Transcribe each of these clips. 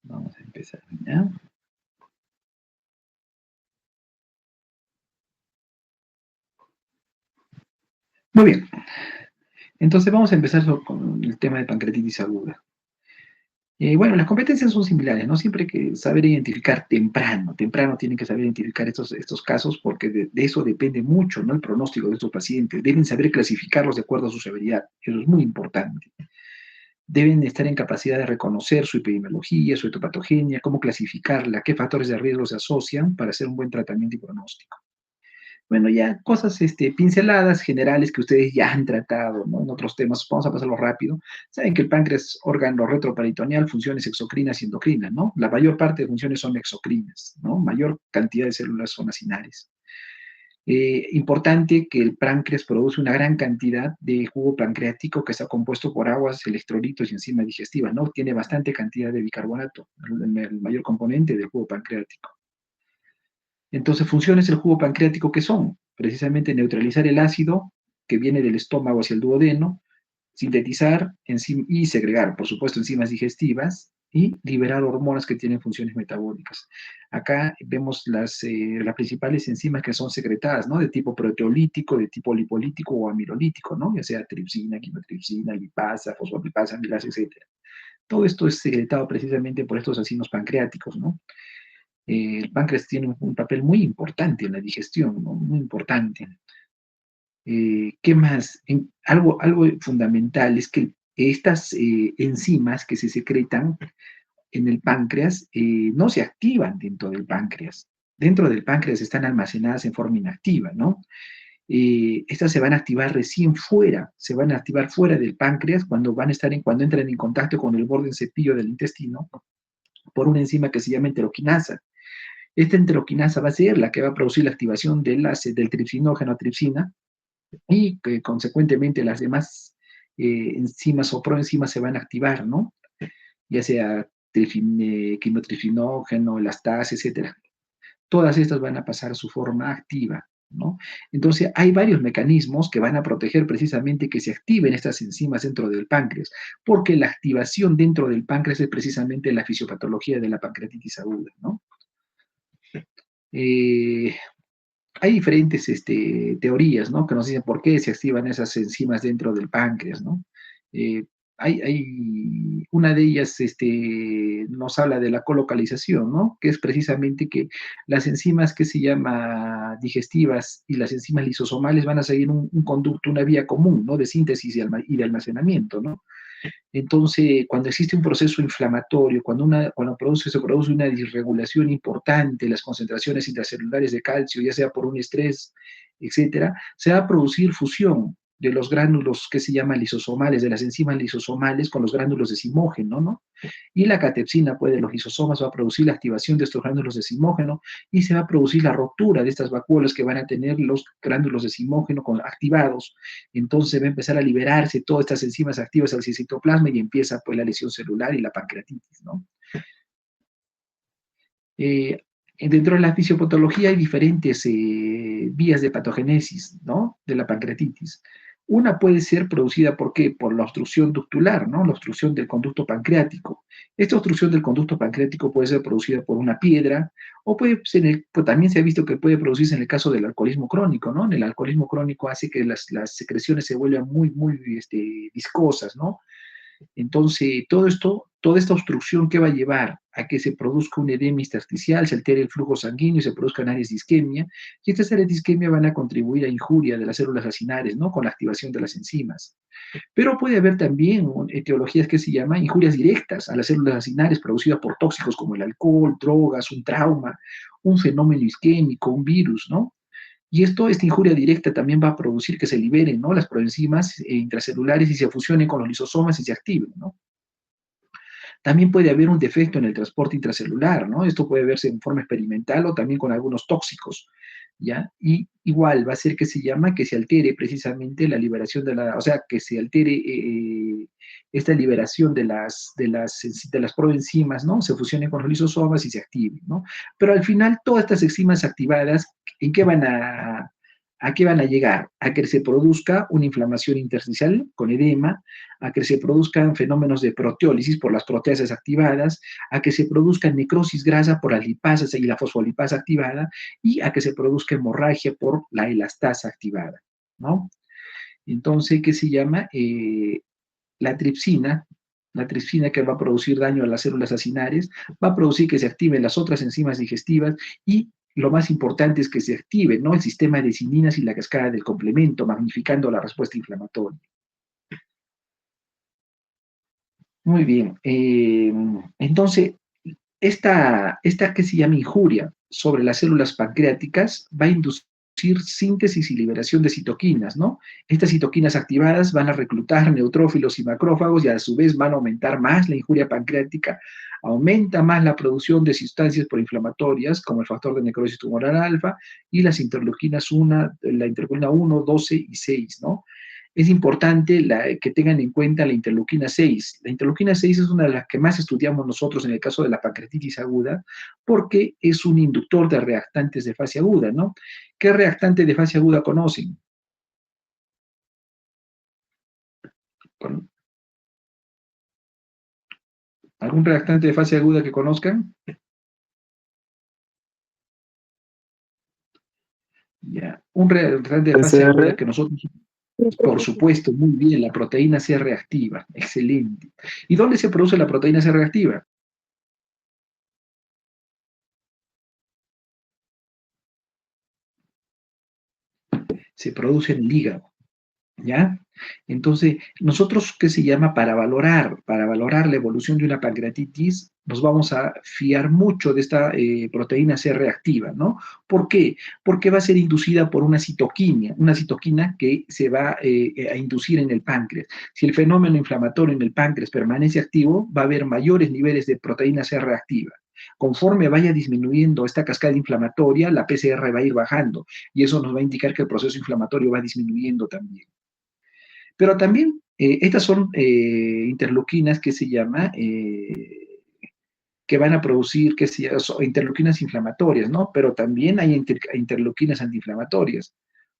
Vamos a empezar, ¿ya? Muy bien, entonces vamos a empezar con el tema de pancreatitis aguda. Bueno, las competencias son similares, ¿no? Siempre hay que saber identificar temprano tienen que saber identificar estos casos porque de eso depende mucho, ¿no? El pronóstico de estos pacientes. Deben saber clasificarlos de acuerdo a su severidad, eso es muy importante. Deben estar en capacidad de reconocer su epidemiología, su etopatogenia, cómo clasificarla, qué factores de riesgo se asocian para hacer un buen tratamiento y pronóstico. Bueno, ya cosas, pinceladas generales que ustedes ya han tratado, ¿no? En otros temas, vamos a pasarlo rápido. Saben que el páncreas, órgano retroperitoneal, funciones exocrinas y endocrinas, ¿no? La mayor parte de funciones son exocrinas, ¿no? Mayor cantidad de células son acinales. Importante que el páncreas produce una gran cantidad de jugo pancreático que está compuesto por aguas, electrolitos y enzimas digestivas, ¿no? Tiene bastante cantidad de bicarbonato, el mayor componente del jugo pancreático. Entonces, funciones del jugo pancreático, ¿qué son? Precisamente neutralizar el ácido que viene del estómago hacia el duodeno, sintetizar y segregar, por supuesto, enzimas digestivas y liberar hormonas que tienen funciones metabólicas. Acá vemos las principales enzimas que son secretadas, ¿no? De tipo proteolítico, de tipo lipolítico o amilolítico, ¿no? Ya sea tripsina, quimotripsina, lipasa, fosfolipasa, amilasa, etc. Todo esto es secretado precisamente por estos acinos pancreáticos, ¿no? El páncreas tiene un papel muy importante en la digestión, ¿no? Muy importante. ¿Qué más? Algo fundamental es que estas enzimas que se secretan en el páncreas no se activan dentro del páncreas. Dentro del páncreas están almacenadas en forma inactiva, ¿no? Estas se van a activar recién fuera, se van a activar fuera del páncreas cuando cuando entran en contacto con el borde en cepillo del intestino por una enzima que se llama enteroquinasa. Esta enteroquinasa va a ser la que va a producir la activación del tripsinógeno tripsina y que consecuentemente las demás enzimas o proenzimas se van a activar, ¿no? Ya sea quimotrifinógeno, elastase, etcétera. Todas estas van a pasar a su forma activa, ¿no? Entonces, hay varios mecanismos que van a proteger precisamente que se activen estas enzimas dentro del páncreas, porque la activación dentro del páncreas es precisamente la fisiopatología de la pancreatitis aguda, ¿no? Eh, Hay diferentes teorías, ¿no? Que nos dicen por qué se activan esas enzimas dentro del páncreas, ¿no? Eh, una de ellas nos habla de la colocalización, ¿no? Que es precisamente que las enzimas que se llama digestivas y las enzimas lisosomales van a seguir un conducto, una vía común, ¿no? De síntesis y de almacenamiento, ¿no? Entonces, cuando existe un proceso inflamatorio, se produce una disregulación importante en las concentraciones intracelulares de calcio, ya sea por un estrés, etcétera, se va a producir fusión de los gránulos que se llaman lisosomales, de las enzimas lisosomales con los gránulos de simógeno, ¿no? Y la catepsina, pues, de los lisosomas va a producir la activación de estos gránulos de simógeno y se va a producir la ruptura de estas vacuolas que van a tener los gránulos de simógeno activados. Entonces va a empezar a liberarse todas estas enzimas activas al citoplasma y empieza, pues, la lesión celular y la pancreatitis, ¿no? Eh, Dentro de la fisiopatología hay diferentes vías de patogénesis, ¿no? De la pancreatitis. Una puede ser producida ¿por qué? Por la obstrucción ductular, ¿no? La obstrucción del conducto pancreático. Esta obstrucción del conducto pancreático puede ser producida por una piedra o pues también se ha visto que puede producirse en el caso del alcoholismo crónico, ¿no? En el alcoholismo crónico hace que las secreciones se vuelvan muy viscosas, ¿no? Entonces, toda esta obstrucción que va a llevar a que se produzca un edema intersticial, se altere el flujo sanguíneo y se produzcan áreas de isquemia, y estas áreas de isquemia van a contribuir a injuria de las células acinares, ¿no? Con la activación de las enzimas. Pero puede haber también etiologías que se llaman injurias directas a las células acinares producidas por tóxicos como el alcohol, drogas, un trauma, un fenómeno isquémico, un virus, ¿no? Y esta injuria directa también va a producir que se liberen, ¿no? Las proenzimas intracelulares y se fusionen con los lisosomas y se activen, ¿no? También puede haber un defecto en el transporte intracelular, ¿no? Esto puede verse en forma experimental o también con algunos tóxicos, ¿ya? Y igual va a ser que se llama que se altere precisamente la liberación o sea, que se altere esta liberación de las proenzimas, ¿no? Se fusionen con los lisosomas y se activen, ¿no? Pero al final, todas estas enzimas activadas, ¿en qué van ¿A qué van a llegar? A que se produzca una inflamación intersticial con edema, a que se produzcan fenómenos de proteólisis por las proteasas activadas, a que se produzca necrosis grasa por las lipasas y la fosfolipasa activada, y a que se produzca hemorragia por la elastasa activada, ¿no? Entonces, ¿qué se llama? La tripsina, la tripsina que va a producir daño a las células acinares, va a producir que se activen las otras enzimas digestivas y lo más importante es que se active, ¿no?, el sistema de cininas y la cascada del complemento, magnificando la respuesta inflamatoria. Muy bien. Entonces, esta que se llama injuria sobre las células pancreáticas va a inducir síntesis y liberación de citoquinas, ¿no? Estas citoquinas activadas van a reclutar neutrófilos y macrófagos y a su vez van a aumentar más la injuria pancreática, aumenta más la producción de sustancias proinflamatorias como el factor de necrosis tumoral alfa y las interleuquinas 1, la interleuquina 1, 12 y 6, ¿no? Es importante que tengan en cuenta la interleuquina 6. La interleuquina 6 es una de las que más estudiamos nosotros en el caso de la pancreatitis aguda, porque es un inductor de reactantes de fase aguda, ¿no? ¿Qué reactante de fase aguda conocen? ¿Con ¿Algún reactante de fase aguda que conozcan? Ya. Un reactante de fase aguda PCR. que nosotros, por supuesto, muy bien, la proteína C reactiva. Excelente. ¿Y dónde se produce la proteína C reactiva? Se produce en el hígado. ¿Ya? Entonces, nosotros, ¿qué se llama? Para valorar la evolución de una pancreatitis, nos vamos a fiar mucho de esta proteína C reactiva, ¿no? ¿Por qué? Porque va a ser inducida por una citoquina que se va a inducir en el páncreas. Si el fenómeno inflamatorio en el páncreas permanece activo, va a haber mayores niveles de proteína C reactiva. Conforme vaya disminuyendo esta cascada inflamatoria, la PCR va a ir bajando y eso nos va a indicar que el proceso inflamatorio va disminuyendo también. Pero también estas son interleuquinas que se llama, que van a producir, que se llama, interleuquinas inflamatorias, ¿no? Pero también hay interleuquinas antiinflamatorias.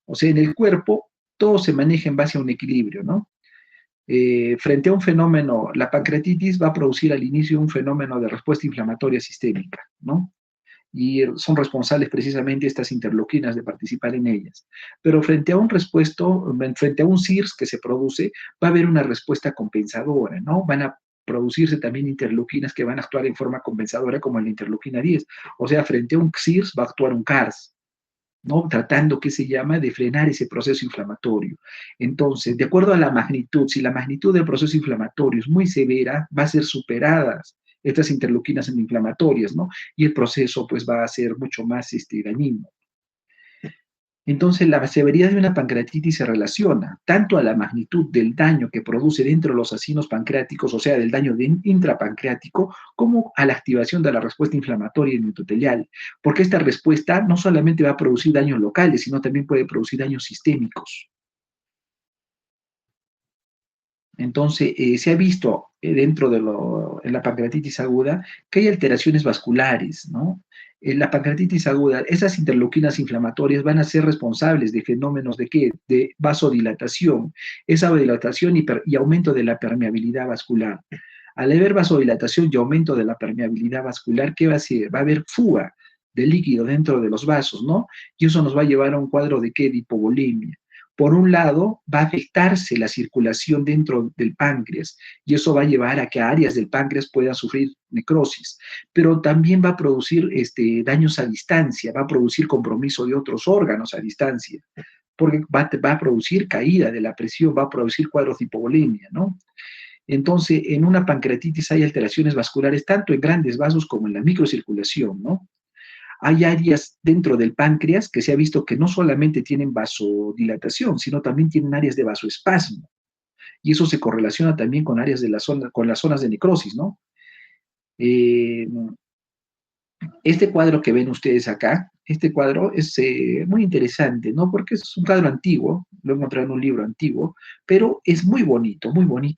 O sea, en el cuerpo todo se maneja en base a un equilibrio, ¿no? Frente a un fenómeno, la pancreatitis va a producir al inicio un fenómeno de respuesta inflamatoria sistémica, ¿no? Y son responsables precisamente estas interleuquinas de participar en ellas. Pero frente a un CIRS que se produce, va a haber una respuesta compensadora, ¿no? Van a producirse también interleuquinas que van a actuar en forma compensadora como la interleuquina 10. O sea, frente a un CIRS va a actuar un CARS, ¿no? Tratando, ¿qué se llama?, de frenar ese proceso inflamatorio. Entonces, de acuerdo a la magnitud, si la magnitud del proceso inflamatorio es muy severa, va a ser superadas estas interleuquinas antiinflamatorias, ¿no? Y el proceso, pues, va a ser mucho más dañino. Entonces, la severidad de una pancreatitis se relaciona tanto a la magnitud del daño que produce dentro de los acinos pancreáticos, o sea, del daño intrapancreático, como a la activación de la respuesta inflamatoria endotelial, porque esta respuesta no solamente va a producir daños locales, sino también puede producir daños sistémicos. Entonces, se ha visto en la pancreatitis aguda que hay alteraciones vasculares, ¿no? En la pancreatitis aguda, esas interleuquinas inflamatorias van a ser responsables de fenómenos de ¿qué? De vasodilatación, esa dilatación y aumento de la permeabilidad vascular. Al haber vasodilatación y aumento de la permeabilidad vascular, ¿qué va a hacer? Va a haber fuga de líquido dentro de los vasos, ¿no? Y eso nos va a llevar a un cuadro de ¿qué? De hipovolemia. Por un lado, va a afectarse la circulación dentro del páncreas y eso va a llevar a que áreas del páncreas puedan sufrir necrosis, pero también va a producir daños a distancia, va a producir compromiso de otros órganos a distancia, porque va a producir caída de la presión, va a producir cuadros de hipovolemia, ¿no? Entonces, en una pancreatitis hay alteraciones vasculares tanto en grandes vasos como en la microcirculación, ¿no? Hay áreas dentro del páncreas que se ha visto que no solamente tienen vasodilatación, sino también tienen áreas de vasoespasmo. Y eso se correlaciona también con áreas de con las zonas de necrosis, ¿no? Eh, este cuadro que ven ustedes acá, este cuadro es muy interesante, ¿no? Porque es un cuadro antiguo, lo he encontrado en un libro antiguo, pero es muy bonito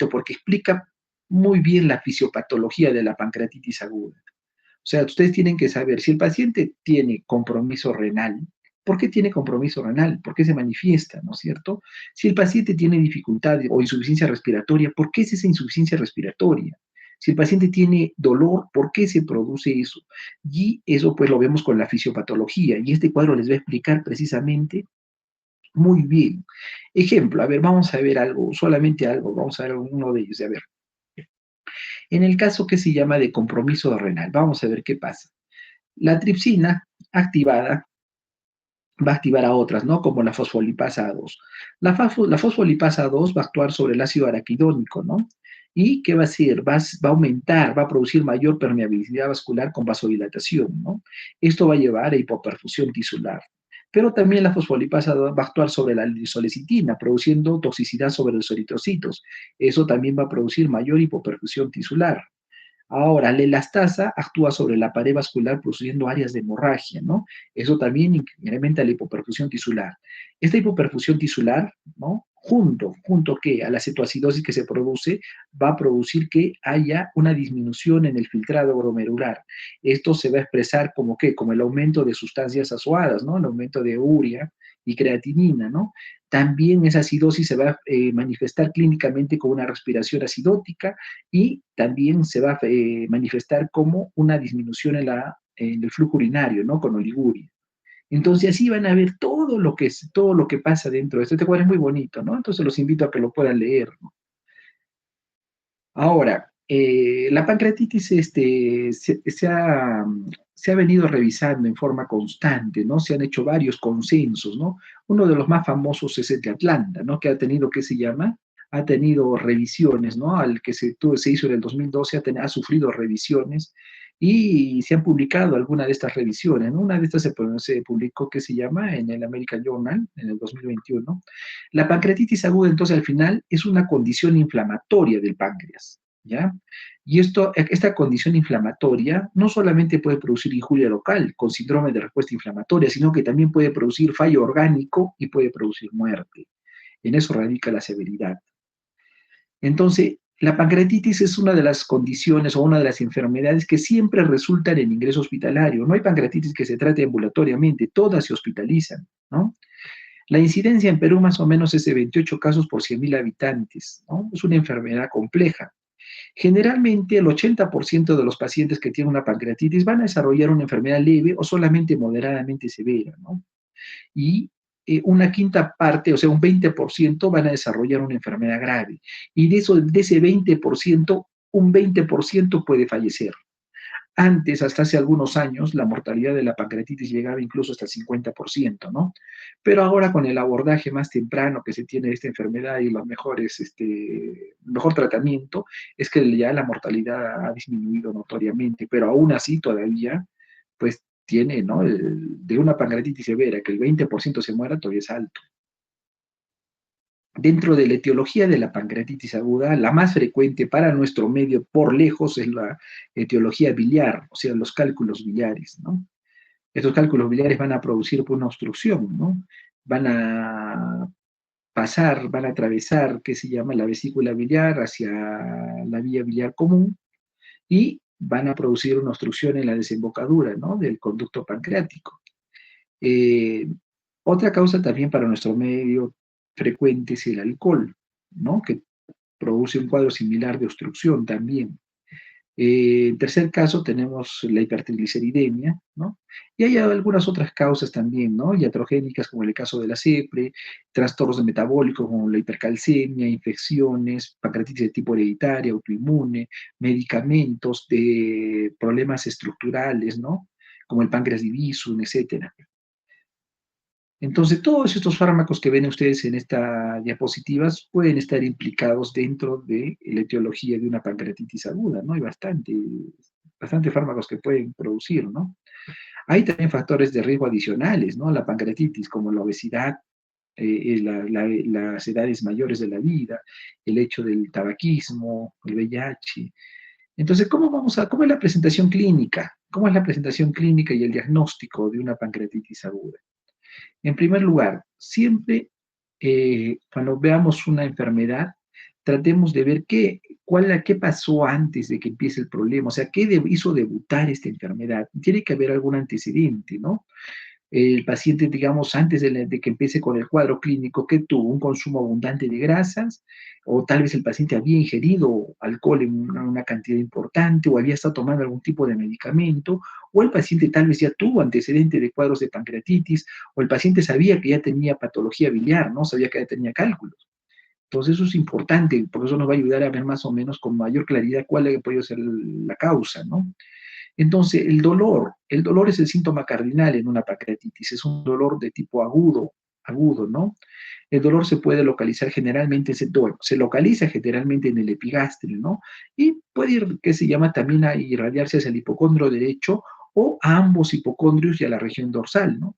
porque explica muy bien la fisiopatología de la pancreatitis aguda. O sea, ustedes tienen que saber si el paciente tiene compromiso renal, ¿Por qué tiene compromiso renal? ¿Por qué se manifiesta? ¿No es cierto? Si el paciente tiene dificultad o insuficiencia respiratoria, ¿por qué es esa insuficiencia respiratoria? Si el paciente tiene dolor, ¿por qué se produce eso? Y eso pues lo vemos con la fisiopatología. Y este cuadro les va a explicar precisamente muy bien. Ejemplo, a ver, vamos a ver algo, solamente algo, vamos a ver uno de ellos. A ver, en el caso que se llama de compromiso renal, vamos a ver qué pasa. La tripsina activada va a activar a otras, ¿no? Como la fosfolipasa 2. La fosfolipasa 2 va a actuar sobre el ácido araquidónico, ¿no? ¿Y qué va a hacer? Va a aumentar, va a producir mayor permeabilidad vascular con vasodilatación, ¿no? Esto va a llevar a hipoperfusión tisular. Pero también la fosfolipasa 2 va a actuar sobre la lisolecitina, produciendo toxicidad sobre los eritrocitos. Eso también va a producir mayor hipoperfusión tisular. Ahora, la elastasa actúa sobre la pared vascular produciendo áreas de hemorragia, ¿no? Eso también incrementa la hipoperfusión tisular. Esta hipoperfusión tisular, ¿no? Junto que a la cetoacidosis que se produce, va a producir que haya una disminución en el filtrado glomerular. Esto se va a expresar como ¿qué? Como el aumento de sustancias azoadas, ¿no? El aumento de urea y creatinina, ¿no? También esa acidosis se va a manifestar clínicamente con una respiración acidótica y también se va a manifestar como una disminución en el flujo urinario, ¿no? Con oliguria. Entonces así van a ver todo lo que pasa dentro de esto. Este cuadro es muy bonito, ¿no? Entonces los invito a que lo puedan leer, ¿no? Ahora, la pancreatitis se ha venido revisando en forma constante, ¿no? Se han hecho varios consensos, ¿no? Uno de los más famosos es el de Atlanta, ¿no? Que ha tenido, ¿qué se llama? Ha tenido revisiones, ¿no? Al que se hizo en el 2012, ha sufrido revisiones y se han publicado algunas de estas revisiones, ¿no? Una de estas se publicó, ¿qué se llama? En el American Journal, en el 2021. La pancreatitis aguda, entonces, al final, es una condición inflamatoria del páncreas, ¿ya? Y esta condición inflamatoria no solamente puede producir injuria local con síndrome de respuesta inflamatoria, sino que también puede producir fallo orgánico y puede producir muerte. En eso radica la severidad. Entonces, la pancreatitis es una de las condiciones o una de las enfermedades que siempre resultan en ingreso hospitalario. No hay pancreatitis que se trate ambulatoriamente, todas se hospitalizan, ¿no? La incidencia en Perú más o menos es de 28 casos por 100.000 habitantes, ¿no? Es una enfermedad compleja. Generalmente el 80% de los pacientes que tienen una pancreatitis van a desarrollar una enfermedad leve o solamente moderadamente severa, ¿no? Y una quinta parte, o sea, un 20% van a desarrollar una enfermedad grave. Y de ese 20%, un 20% puede fallecer. Antes, hasta hace algunos años, la mortalidad de la pancreatitis llegaba incluso hasta el 50%, ¿no? Pero ahora con el abordaje más temprano que se tiene de esta enfermedad y los mejor tratamiento, es que ya la mortalidad ha disminuido notoriamente, pero aún así todavía, pues tiene, ¿no? De una pancreatitis severa, que el 20% se muera, todavía es alto. Dentro de la etiología de la pancreatitis aguda, la más frecuente para nuestro medio por lejos es la etiología biliar, o sea, los cálculos biliares, ¿no? Estos cálculos biliares van a producir pues, una obstrucción, ¿no? Van a van a atravesar, ¿qué se llama? La vesícula biliar hacia la vía biliar común y van a producir una obstrucción en la desembocadura, ¿no? Del conducto pancreático. Eh, Otra causa también para nuestro medio frecuente es el alcohol, ¿no? Que produce un cuadro similar de obstrucción también. En tercer caso tenemos la hipertrigliceridemia, ¿no? Y hay algunas otras causas también, ¿no? Iatrogénicas, como en el caso de la CEPRE, trastornos metabólicos como la hipercalcemia, infecciones, pancreatitis de tipo hereditaria, autoinmune, medicamentos de problemas estructurales, ¿no? Como el páncreas divisum, etcétera. Entonces, todos estos fármacos que ven ustedes en estas diapositivas pueden estar implicados dentro de la etiología de una pancreatitis aguda, ¿no? Hay bastante fármacos que pueden producir, ¿no? Hay también factores de riesgo adicionales, ¿no? La pancreatitis, como la obesidad, las edades mayores de la vida, el hecho del tabaquismo, el VIH. Entonces, ¿cómo es la presentación clínica? ¿Cómo es la presentación clínica y el diagnóstico de una pancreatitis aguda? En primer lugar, siempre cuando veamos una enfermedad, tratemos de ver qué pasó antes de que empiece el problema, o sea, hizo debutar esta enfermedad. Tiene que haber algún antecedente, ¿no? el paciente, digamos, antes de que empiece con el cuadro clínico, que tuvo un consumo abundante de grasas, o tal vez el paciente había ingerido alcohol en una cantidad importante, o había estado tomando algún tipo de medicamento, o el paciente tal vez ya tuvo antecedente de cuadros de pancreatitis, o el paciente sabía que ya tenía patología biliar, ¿no? Sabía que ya tenía cálculos. Entonces eso es importante, porque eso nos va a ayudar a ver más o menos con mayor claridad cuál puede ser la causa, ¿no? Entonces, el dolor es el síntoma cardinal en una pancreatitis, es un dolor de tipo agudo, agudo, ¿no? El dolor se puede localizar generalmente, bueno, se localiza generalmente en el epigastrio, ¿no? Y puede ir, que se llama también a irradiarse hacia el hipocondrio derecho o a ambos hipocondrios y a la región dorsal, ¿no?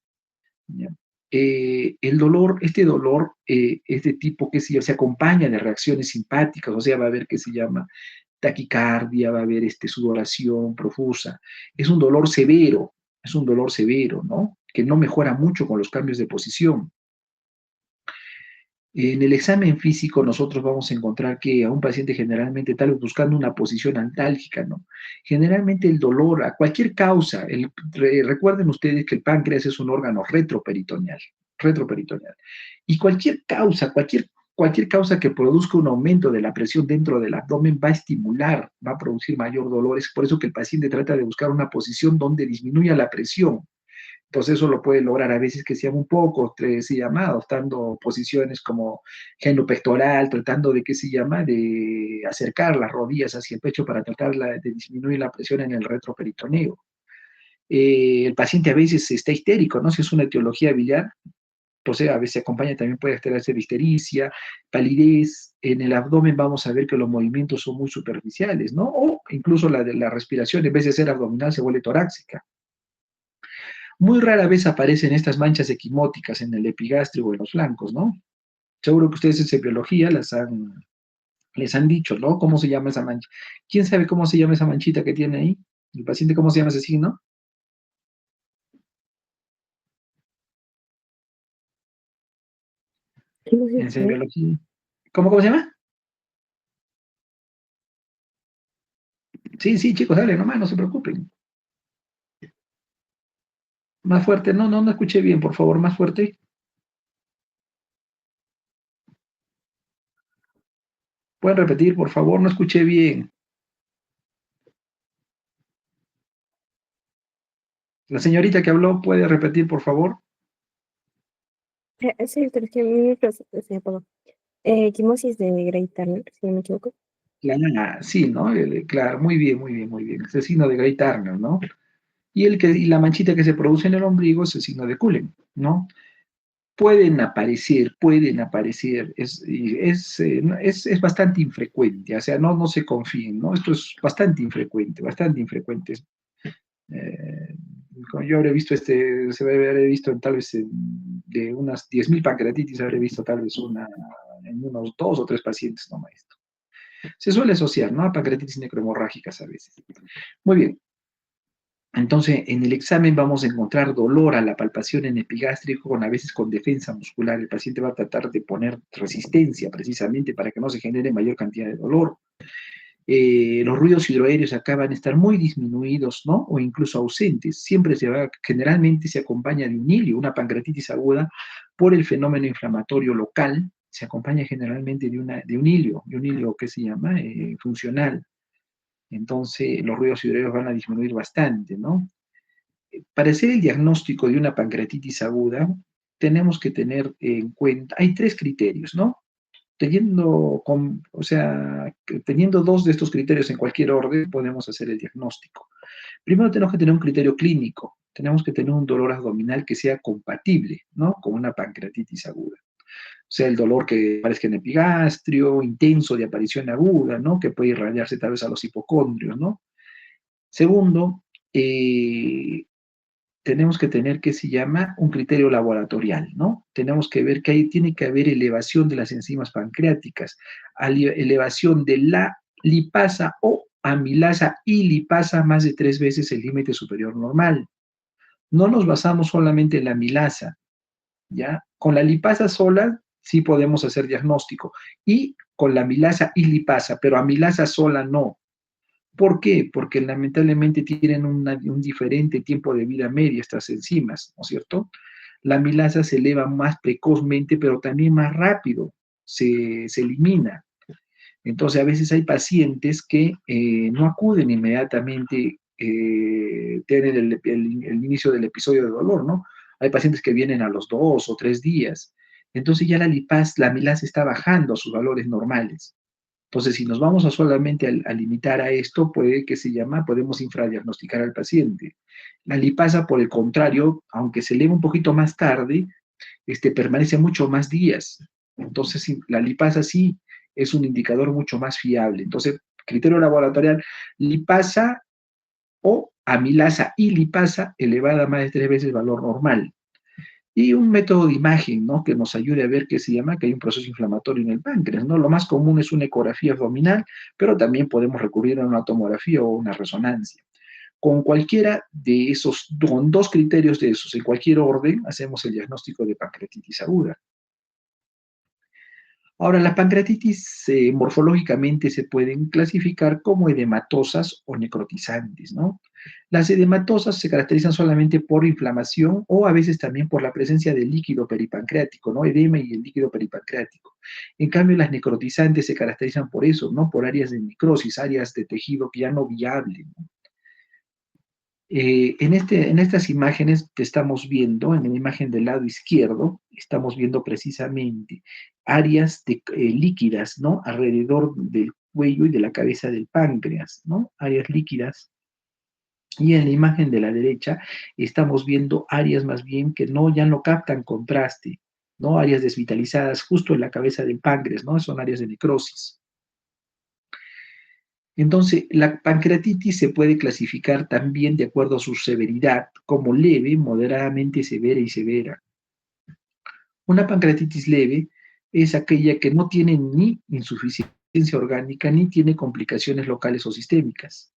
¿Ya? El dolor, este dolor es de tipo que se acompaña de reacciones simpáticas, o sea, va a haber que se llama taquicardia, va a haber sudoración profusa. Es un dolor severo, es un dolor severo, ¿no? Que no mejora mucho con los cambios de posición. En el examen físico nosotros vamos a encontrar que a un paciente generalmente tal vez buscando una posición antálgica, ¿no? Generalmente el dolor a cualquier causa, recuerden ustedes que el páncreas es un órgano retroperitoneal, retroperitoneal. Y cualquier causa que produzca un aumento de la presión dentro del abdomen va a estimular, va a producir mayor dolor. Es por eso que el paciente trata de buscar una posición donde disminuya la presión. Entonces eso lo puede lograr a veces que sean un poco, se llama, adoptando posiciones como genopectoral, tratando de, ¿qué se llama?, de acercar las rodillas hacia el pecho para tratar de disminuir la presión en el retroperitoneo. El paciente a veces está histérico, ¿no? Si es una etiología biliar, entonces a veces se acompaña, también puede generarse de histericia, palidez. En el abdomen vamos a ver que los movimientos son muy superficiales, ¿no? O incluso la respiración, en vez de ser abdominal, se vuelve torácica. Muy rara vez aparecen estas manchas equimóticas en el epigastrio o en los flancos, ¿no? Seguro que ustedes en biología les han dicho, ¿no? ¿Cómo se llama esa mancha? ¿Quién sabe cómo se llama esa manchita que tiene ahí? ¿El paciente cómo se llama ese signo? ¿Qué más En es? biología. ¿Cómo se llama? Sí, sí, chicos, dale, nomás, no se preocupen. Más fuerte, no escuché bien, por favor, más fuerte. ¿Pueden repetir, por favor? No escuché bien. La señorita que habló, ¿puede repetir, por favor? Sí, doctor, es que mi se apagó. Quimosis de Grey Turner, si no me equivoco. Sí, ¿no? Claro, muy bien, muy bien, muy bien. Es el signo de Grey Turner, ¿no? Y la manchita que se produce en el ombligo es el signo de Cullen, ¿no? Pueden aparecer, es bastante infrecuente, o sea, no se confíen, ¿no? Esto es bastante infrecuente. Eh, yo habré visto se habré visto tal vez de unas 10.000 pancreatitis, habré visto tal vez en unos 2 o 3 pacientes nomás esto. Se suele asociar, ¿no? A pancreatitis necrohemorrágicas a veces. Muy bien. Entonces, en el examen vamos a encontrar dolor a la palpación en epigástrico, a veces con defensa muscular. El paciente va a tratar de poner resistencia precisamente para que no se genere mayor cantidad de dolor. Los ruidos hidroaéreos acá van a estar muy disminuidos, ¿no? O incluso ausentes. Generalmente se acompaña de un hilio, una pancreatitis aguda, por el fenómeno inflamatorio local, se acompaña generalmente de un hilio que se llama funcional. Entonces, los ruidos hidroaéreos van a disminuir bastante, ¿no? Para hacer el diagnóstico de una pancreatitis aguda, tenemos que tener en cuenta, hay 3 criterios, ¿no? Teniendo 2 de estos criterios en cualquier orden, podemos hacer el diagnóstico. Primero tenemos que tener un criterio clínico, tenemos que tener un dolor abdominal que sea compatible, ¿no? Con una pancreatitis aguda. O sea, el dolor que aparezca en epigastrio, intenso de aparición aguda, ¿no? Que puede irradiarse tal vez a los hipocondrios, ¿no? Segundo, tenemos que tener que se llama un criterio laboratorial, ¿no? Tenemos que ver que ahí tiene que haber elevación de las enzimas pancreáticas, elevación de la lipasa o amilasa y lipasa más de 3 veces el límite superior normal. No nos basamos solamente en la amilasa, ¿ya? Con la lipasa sola sí podemos hacer diagnóstico y con la amilasa y lipasa, pero amilasa sola no. ¿Por qué? Porque lamentablemente tienen un diferente tiempo de vida media estas enzimas, ¿no es cierto? La amilasa se eleva más precozmente, pero también más rápido, se elimina. Entonces, a veces hay pacientes que no acuden inmediatamente, tienen el inicio del episodio de dolor, ¿no? Hay pacientes que vienen a los 2 o 3 días. Entonces ya la amilasa está bajando a sus valores normales. Entonces, si nos vamos a solamente a limitar a esto, podemos infradiagnosticar al paciente. La lipasa, por el contrario, aunque se eleva un poquito más tarde, permanece mucho más días. Entonces, sí, la lipasa sí es un indicador mucho más fiable. Entonces, criterio laboratorial, lipasa o amilasa y lipasa elevada más de 3 veces el valor normal. Y un método de imagen, ¿no? Que nos ayude a ver qué se llama, que hay un proceso inflamatorio en el páncreas, ¿no? Lo más común es una ecografía abdominal, pero también podemos recurrir a una tomografía o una resonancia. Con cualquiera de esos, con 2 criterios de esos, en cualquier orden, hacemos el diagnóstico de pancreatitis aguda. Ahora, las pancreatitis morfológicamente se pueden clasificar como edematosas o necrotizantes, ¿no? Las edematosas se caracterizan solamente por inflamación o a veces también por la presencia de líquido peripancreático, ¿no? Edema y el líquido peripancreático. En cambio, las necrotizantes se caracterizan por eso, ¿no? Por áreas de necrosis, áreas de tejido que ya no viable, ¿no? En estas imágenes que estamos viendo, en la imagen del lado izquierdo, estamos viendo precisamente áreas líquidas, ¿no? Alrededor del cuello y de la cabeza del páncreas, ¿no? Áreas líquidas. Y en la imagen de la derecha estamos viendo áreas más bien que ya no captan contraste, ¿no? Áreas desvitalizadas justo en la cabeza del páncreas, ¿no? Son áreas de necrosis. Entonces, la pancreatitis se puede clasificar también de acuerdo a su severidad, como leve, moderadamente severa y severa. Una pancreatitis leve es aquella que no tiene ni insuficiencia orgánica ni tiene complicaciones locales o sistémicas.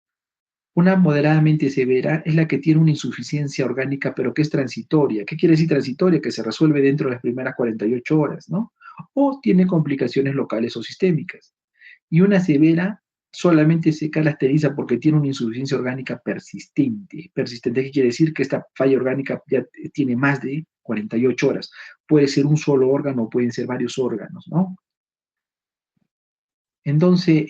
Una moderadamente severa es la que tiene una insuficiencia orgánica, pero que es transitoria. ¿Qué quiere decir transitoria? Que se resuelve dentro de las primeras 48 horas, ¿no? O tiene complicaciones locales o sistémicas. Y una severa solamente se caracteriza porque tiene una insuficiencia orgánica persistente. Persistente, ¿qué quiere decir? Que esta falla orgánica ya tiene más de 48 horas. Puede ser un solo órgano, pueden ser varios órganos, ¿no? Entonces,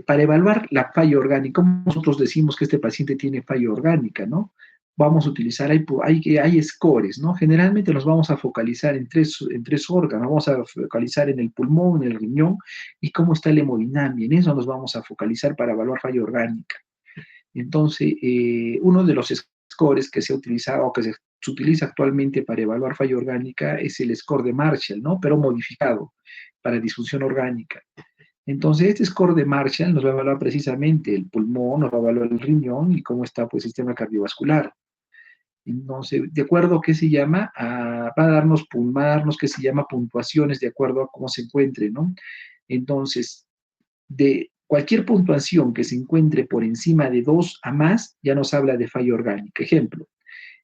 para evaluar la falla orgánica, ¿cómo nosotros decimos que este paciente tiene falla orgánica, no? Vamos a utilizar, hay scores, ¿no? Generalmente nos vamos a focalizar en tres órganos, vamos a focalizar en el pulmón, en el riñón y cómo está la hemodinamia. En eso nos vamos a focalizar para evaluar falla orgánica. Entonces, uno de los scores que se ha utilizado o que se utiliza actualmente para evaluar falla orgánica es el score de Marshall, ¿no? Pero modificado para disfunción orgánica. Entonces, este score de Marshall nos va a evaluar precisamente el pulmón, nos va a evaluar el riñón y cómo está pues, el sistema cardiovascular. Entonces, de acuerdo a qué se llama, va a darnos qué se llama puntuaciones de acuerdo a cómo se encuentre, ¿no? Entonces, de cualquier puntuación que se encuentre por encima de 2 a más, ya nos habla de falla orgánica. Ejemplo,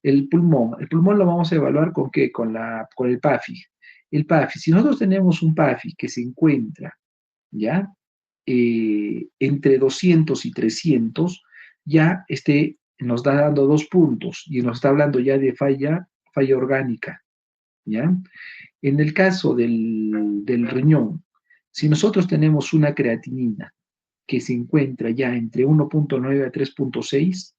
el pulmón lo vamos a evaluar con qué, con el PAFI. El PAFI, si nosotros tenemos un PAFI que se encuentra, ¿ya? Entre 200 y 300, ya nos está dando 2 puntos y nos está hablando ya de falla orgánica, ¿ya? En el caso del riñón, si nosotros tenemos una creatinina que se encuentra ya entre 1.9 a 3.6,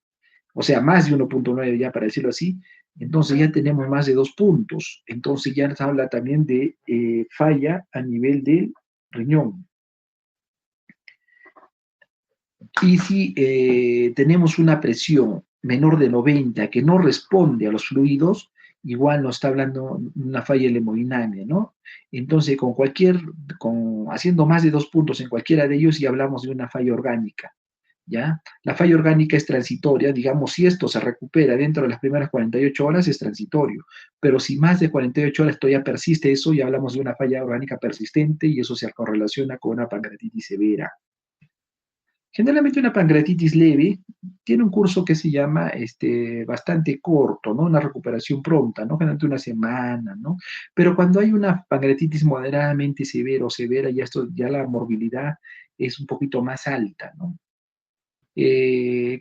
o sea, más de 1.9 ya para decirlo así, entonces ya tenemos más de 2 puntos. Entonces ya nos habla también de falla a nivel del riñón. Y si tenemos una presión menor de 90 que no responde a los fluidos, igual nos está hablando una falla en la hemodinamia, ¿no? Entonces, haciendo más de 2 puntos en cualquiera de ellos, ya hablamos de una falla orgánica, ¿ya? La falla orgánica es transitoria, digamos, si esto se recupera dentro de las primeras 48 horas, es transitorio, pero si más de 48 horas todavía persiste eso, ya hablamos de una falla orgánica persistente y eso se correlaciona con una pancreatitis severa. Generalmente una pancreatitis leve tiene un curso que se llama bastante corto, ¿no? Una recuperación pronta, ¿no? Generalmente una semana, ¿no? Pero cuando hay una pancreatitis moderadamente severa o severa, ya la morbilidad es un poquito más alta, ¿no?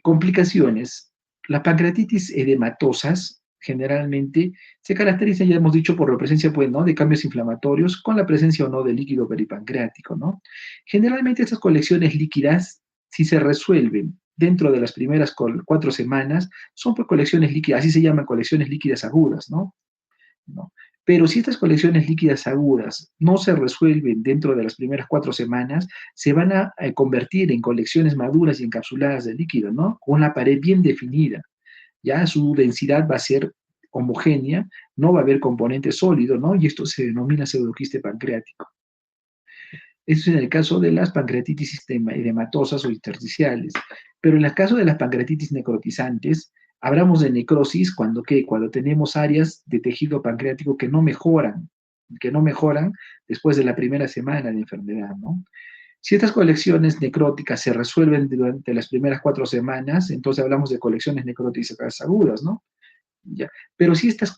Complicaciones. Las pancreatitis edematosas generalmente se caracterizan, ya hemos dicho, por la presencia, pues, ¿no?, de cambios inflamatorios con la presencia o no de líquido peripancreático, ¿no? Generalmente estas colecciones líquidas, si se resuelven dentro de las primeras 4 semanas, son, pues, colecciones líquidas, así se llaman, colecciones líquidas agudas, ¿no? ¿No? Pero si estas colecciones líquidas agudas no se resuelven dentro de las primeras 4 semanas, se van a convertir en colecciones maduras y encapsuladas de líquido, ¿no? Con una pared bien definida. Ya su densidad va a ser homogénea, no va a haber componente sólido, ¿no? Y esto se denomina pseudoquiste pancreático. Eso es en el caso de las pancreatitis edematosas o intersticiales. Pero en el caso de las pancreatitis necrotizantes, hablamos de necrosis cuando, ¿qué?, cuando tenemos áreas de tejido pancreático que no mejoran después de la primera semana de enfermedad, ¿no? Si estas colecciones necróticas se resuelven durante las primeras 4 semanas, entonces hablamos de colecciones necróticas agudas, ¿no? Ya. Pero si estas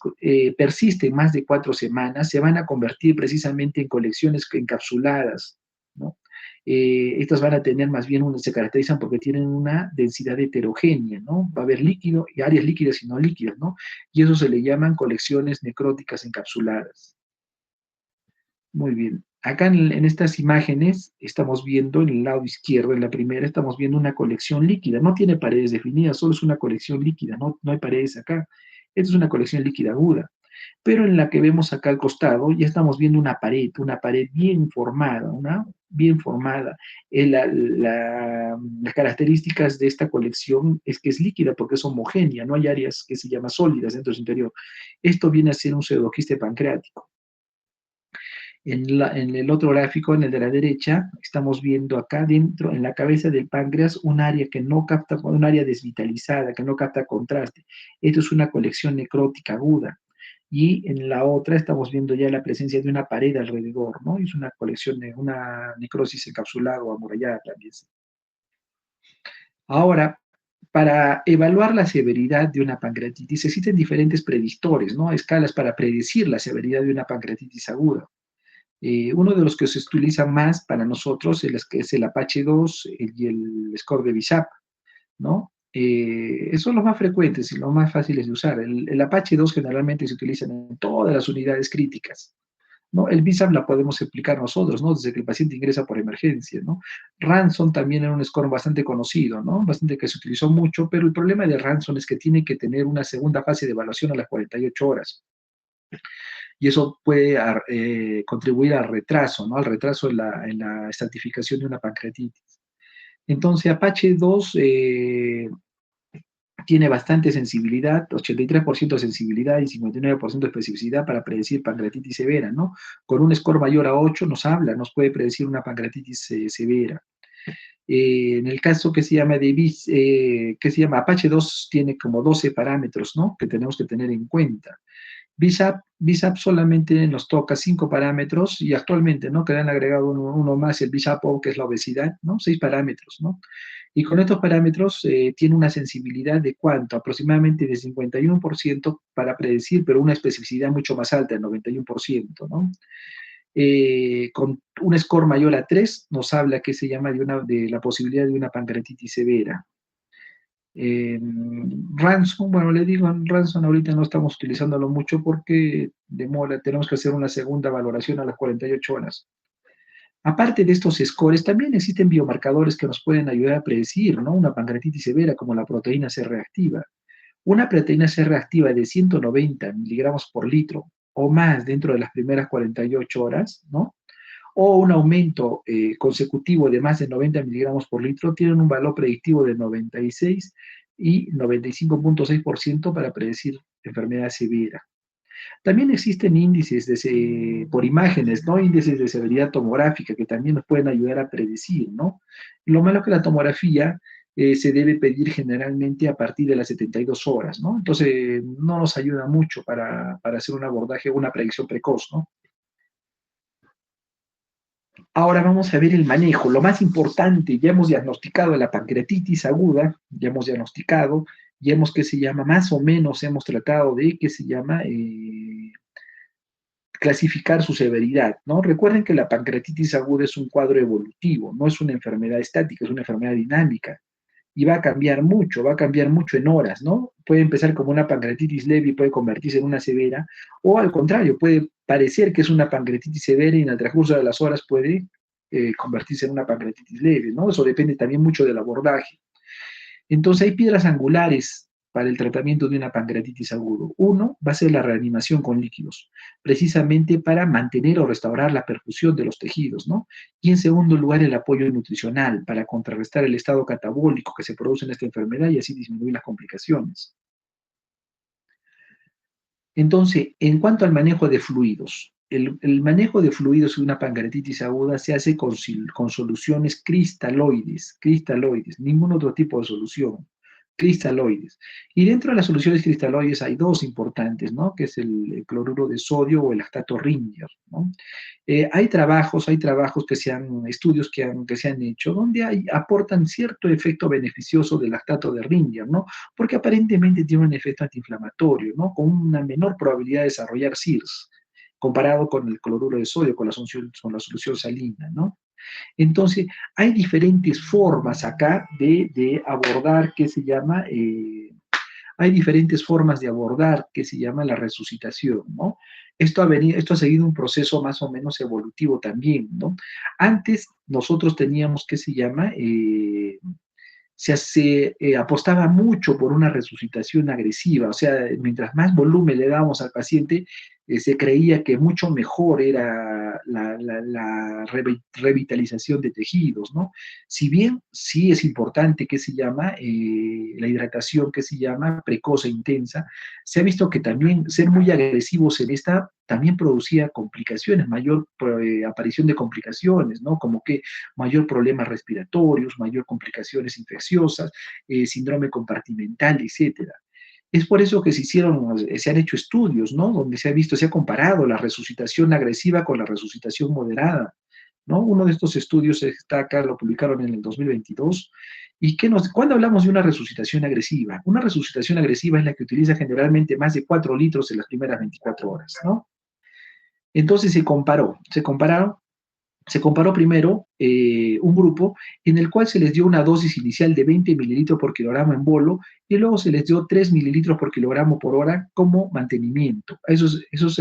persisten más de 4 semanas, se van a convertir precisamente en colecciones encapsuladas, ¿no? Estas van a tener más bien, se caracterizan porque tienen una densidad heterogénea, ¿no? Va a haber líquido y áreas líquidas y no líquidas, ¿no? Y eso se le llaman colecciones necróticas encapsuladas. Muy bien. Acá en estas imágenes estamos viendo en el lado izquierdo, en la primera, estamos viendo una colección líquida. No tiene paredes definidas, solo es una colección líquida, no hay paredes acá. Esta es una colección líquida aguda. Pero en la que vemos acá al costado, ya estamos viendo una pared bien formada, una bien formada. Las características de esta colección es que es líquida porque es homogénea, no hay áreas que se llaman sólidas dentro de su interior. Esto viene a ser un pseudoquiste pancreático. En el otro gráfico, en el de la derecha, estamos viendo acá dentro, en la cabeza del páncreas, un área que no capta, un área desvitalizada, que no capta contraste. Esto es una colección necrótica aguda. Y en la otra estamos viendo ya la presencia de una pared alrededor, ¿no? Es una colección de una necrosis encapsulada o amurallada también. Ahora, para evaluar la severidad de una pancreatitis existen diferentes predictores, ¿no? Escalas para predecir la severidad de una pancreatitis aguda. Uno de los que se utiliza más para nosotros es el Apache 2 y el score de BISAP, ¿no? Son los más frecuentes y los más fáciles de usar. El Apache 2 generalmente se utiliza en todas las unidades críticas, ¿no? El BISAP la podemos explicar nosotros, ¿no? Desde que el paciente ingresa por emergencia, ¿no? Ransom también era un score bastante conocido, ¿no? Bastante que se utilizó mucho, pero el problema de Ransom es que tiene que tener una segunda fase de evaluación a las 48 horas y eso puede contribuir al retraso, ¿no? Al retraso en la estratificación de una pancreatitis. Entonces, Apache 2 tiene bastante sensibilidad, 83% de sensibilidad y 59% de especificidad para predecir pancreatitis severa, ¿no? Con un score mayor a 8 nos puede predecir una pancreatitis severa. En el caso que se llama que se llama Apache 2 tiene como 12 parámetros, ¿no?, que tenemos que tener en cuenta. BISAP solamente nos toca 5 parámetros y actualmente, ¿no?, que le han agregado uno más, el BISAP-O, que es la obesidad, ¿no? 6 parámetros, ¿no? Y con estos parámetros tiene una sensibilidad de cuánto, aproximadamente de 51% para predecir, pero una especificidad mucho más alta, el 91%, ¿no? Con un score mayor a 3 nos habla que se llama de la posibilidad de una pancreatitis severa. Ransom, bueno, le digo, en Ransom ahorita no estamos utilizándolo mucho porque demora, tenemos que hacer una segunda valoración a las 48 horas. Aparte de estos scores, también existen biomarcadores que nos pueden ayudar a predecir, ¿no?, una pancreatitis severa, como la proteína C reactiva. Una proteína C reactiva de 190 miligramos por litro o más dentro de las primeras 48 horas, ¿no?, o un aumento consecutivo de más de 90 miligramos por litro, tienen un valor predictivo de 96 y 95.6% para predecir enfermedad severa. También existen índices por imágenes, ¿no?, índices de severidad tomográfica que también nos pueden ayudar a predecir, ¿no? Lo malo es que la tomografía se debe pedir generalmente a partir de las 72 horas, ¿no? Entonces, no nos ayuda mucho para hacer un abordaje, una predicción precoz, ¿no? Ahora vamos a ver el manejo. Lo más importante, ya hemos diagnosticado la pancreatitis aguda, ya hemos diagnosticado, ya hemos, ¿qué se llama? Más o menos hemos tratado de, ¿qué se llama? Clasificar su severidad, ¿no? Recuerden que la pancreatitis aguda es un cuadro evolutivo, no es una enfermedad estática, es una enfermedad dinámica. y va a cambiar mucho en horas, ¿no? Puede empezar como una pancreatitis leve y puede convertirse en una severa, o al contrario, puede parecer que es una pancreatitis severa y en el transcurso de las horas puede convertirse en una pancreatitis leve, ¿no? Eso depende también mucho del abordaje. Entonces hay piedras angulares para el tratamiento de una pancreatitis agudo. Uno va a ser la reanimación con líquidos, precisamente para mantener o restaurar la perfusión de los tejidos, ¿no? Y en segundo lugar, el apoyo nutricional para contrarrestar el estado catabólico que se produce en esta enfermedad y así disminuir las complicaciones. Entonces, en cuanto al manejo de fluidos, el manejo de fluidos de una pancreatitis aguda se hace con soluciones cristaloides, ningún otro tipo de solución, cristaloides. Y dentro de las soluciones cristaloides hay dos importantes, ¿no? Que es el cloruro de sodio o el lactato Ringer, ¿no? Hay trabajos estudios que se han hecho donde aportan cierto efecto beneficioso del lactato de Ringer, ¿no? Porque aparentemente tiene un efecto antiinflamatorio, ¿no? Con una menor probabilidad de desarrollar SIRS, comparado con el cloruro de sodio, con la solución salina, ¿no? Entonces, hay diferentes formas acá de abordar, ¿qué se llama? Hay diferentes formas de abordar que se llama la resucitación, ¿no? Esto ha seguido un proceso más o menos evolutivo también, ¿no? Antes nosotros teníamos, ¿qué se llama? Apostaba mucho por una resucitación agresiva, o sea, mientras más volumen le dábamos al paciente, se creía que mucho mejor era la revitalización de tejidos, ¿no? Si bien sí es importante que se llama la hidratación que se llama precoz e intensa, se ha visto que también ser muy agresivos en esta también producía complicaciones, mayor aparición de complicaciones, ¿no? Como que mayor problemas respiratorios, mayor complicaciones infecciosas, síndrome compartimental, etcétera. Es por eso que se han hecho estudios, ¿no? Donde se ha visto, se ha comparado la resucitación agresiva con la resucitación moderada, ¿no? Uno de estos estudios está acá, lo publicaron en el 2022. ¿Y cuándo hablamos de una resucitación agresiva? Una resucitación agresiva es la que utiliza generalmente más de 4 litros en las primeras 24 horas, ¿no? Entonces se comparó primero un grupo en el cual se les dio una dosis inicial de 20 mililitros por kilogramo en bolo y luego se les dio 3 mililitros por kilogramo por hora como mantenimiento.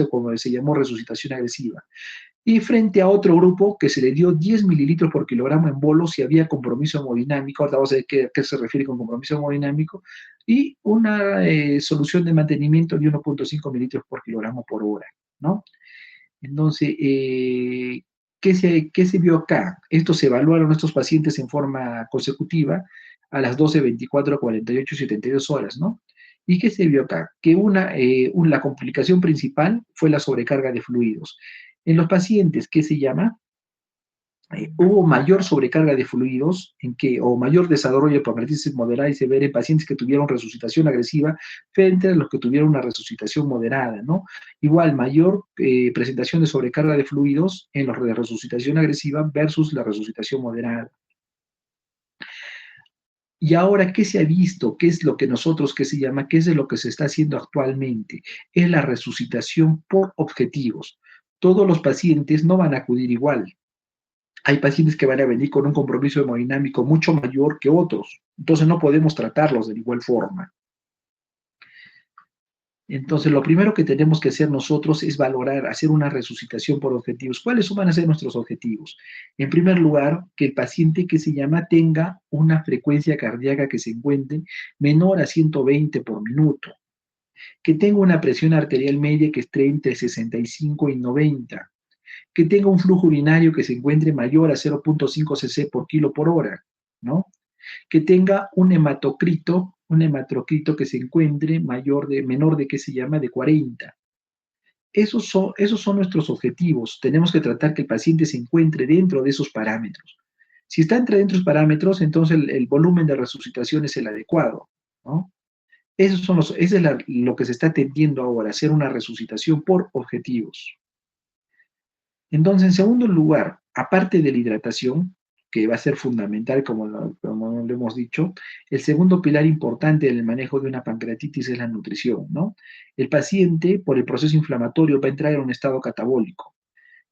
Como se llamó resucitación agresiva. Y frente a otro grupo que se le dio 10 mililitros por kilogramo en bolo si había compromiso hemodinámico, ahora vamos a ver qué se refiere con compromiso hemodinámico, y una solución de mantenimiento de 1.5 mililitros por kilogramo por hora, ¿no? Entonces, ¿qué se vio acá? Estos se evaluaron estos pacientes en forma consecutiva a las 12, 24, 48 y 72 horas, ¿no? ¿Y qué se vio acá? Que la complicación principal fue la sobrecarga de fluidos. En los pacientes, ¿qué se llama? Hubo mayor sobrecarga de fluidos o mayor desarrollo de pancreatitis moderada y severa en pacientes que tuvieron resucitación agresiva frente a los que tuvieron una resucitación moderada, ¿no? Igual, mayor presentación de sobrecarga de fluidos en los de resucitación agresiva versus la resucitación moderada. Y ahora, ¿qué se ha visto? ¿Qué es lo que qué se llama? ¿Qué es de lo que se está haciendo actualmente? Es la resucitación por objetivos. Todos los pacientes no van a acudir igual. Hay pacientes que van a venir con un compromiso hemodinámico mucho mayor que otros. Entonces no podemos tratarlos de igual forma. Entonces lo primero que tenemos que hacer nosotros es valorar, hacer una resucitación por objetivos. ¿Cuáles van a ser nuestros objetivos? En primer lugar, que el paciente que se llama tenga una frecuencia cardíaca que se encuentre menor a 120 por minuto, que tenga una presión arterial media que esté entre 65 y 90, que tenga un flujo urinario que se encuentre mayor a 0.5 cc por kilo por hora, ¿no? Que tenga un hematocrito que se encuentre menor de, ¿qué se llama?, de 40. Esos son nuestros objetivos. Tenemos que tratar que el paciente se encuentre dentro de esos parámetros. Si está entre dentro de esos parámetros, entonces el volumen de resucitación es el adecuado, ¿no? Eso es lo que se está atendiendo ahora, hacer una resucitación por objetivos. Entonces, en segundo lugar, aparte de la hidratación, que va a ser fundamental, como lo hemos dicho, el segundo pilar importante en el manejo de una pancreatitis es la nutrición, ¿no? El paciente, por el proceso inflamatorio, va a entrar en un estado catabólico.